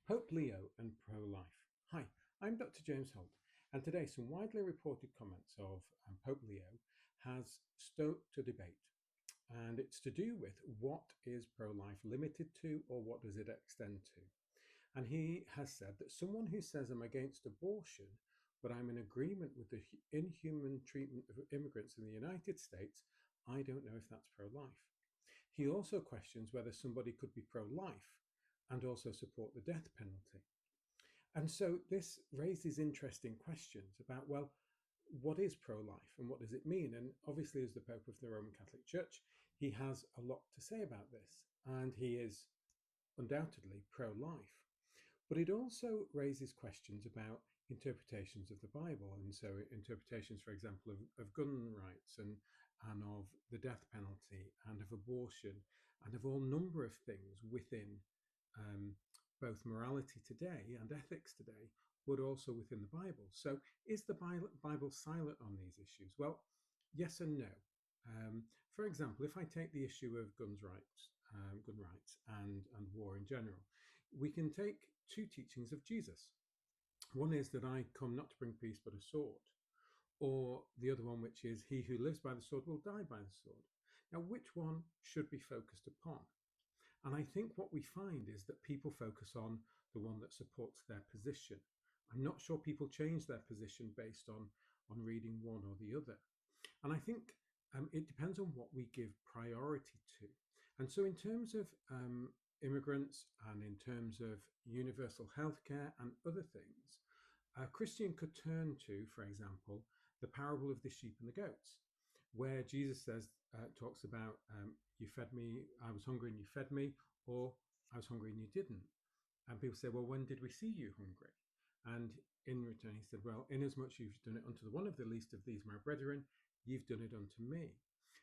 Pope Leo and pro-life. Hi, I'm Dr. James Holt, and today some widely reported comments of Pope Leo has stoked a debate, and it's to do with what is pro-life limited to, or what does it extend to. And he has said that someone who says I'm against abortion, but I'm in agreement with the inhuman treatment of immigrants in the United States, I don't know if that's pro-life. He also questions whether somebody could be pro-life and also support the death penalty. And so this raises interesting questions about, well, what is pro-life and what does it mean? And obviously, as the Pope of the Roman Catholic Church, he has a lot to say about this, and he is undoubtedly pro-life. But it also raises questions about interpretations of the Bible. And so interpretations, for example, of gun rights and of the death penalty and of abortion and of all number of things within um, both morality today and ethics today, but also within the Bible. So is the Bible silent on these issues? Well, yes and no. For example, if I take the issue of gun rights and war in general, we can take two teachings of Jesus. One is that I come not to bring peace but a sword, or the other one, which is he who lives by the sword will die by the sword. Now, which one should be focused upon? And I think what we find is that people focus on the one that supports their position. I'm not sure people change their position based on reading one or the other. And I think it depends on what we give priority to. And so, in terms of immigrants and in terms of universal healthcare and other things, a Christian could turn to, for example, the parable of the sheep and the goats, where Jesus talks about, you fed me, I was hungry and you fed me, or I was hungry and you didn't. And people say, well, when did we see you hungry? And in return, he said, well, inasmuch you've done it unto the one of the least of these, my brethren, you've done it unto me.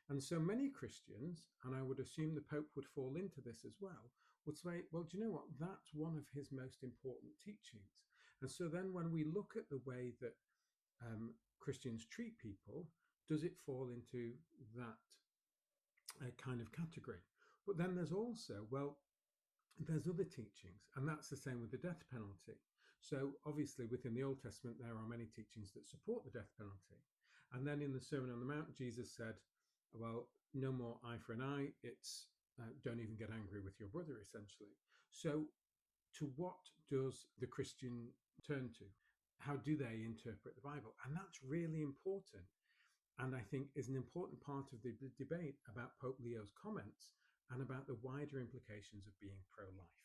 And so many Christians, and I would assume the Pope would fall into this as well, would say, well, do you know what? That's one of his most important teachings. And so then when we look at the way that Christians treat people, does it fall into that kind of category? But then there's also, well, there's other teachings, and that's the same with the death penalty. So obviously within the Old Testament, there are many teachings that support the death penalty. And then in the Sermon on the Mount, Jesus said, well, no more eye for an eye. It's don't even get angry with your brother, essentially. So to what does the Christian turn to? How do they interpret the Bible? And that's really important. And I think is an important part of the debate about Pope Leo's comments and about the wider implications of being pro-life.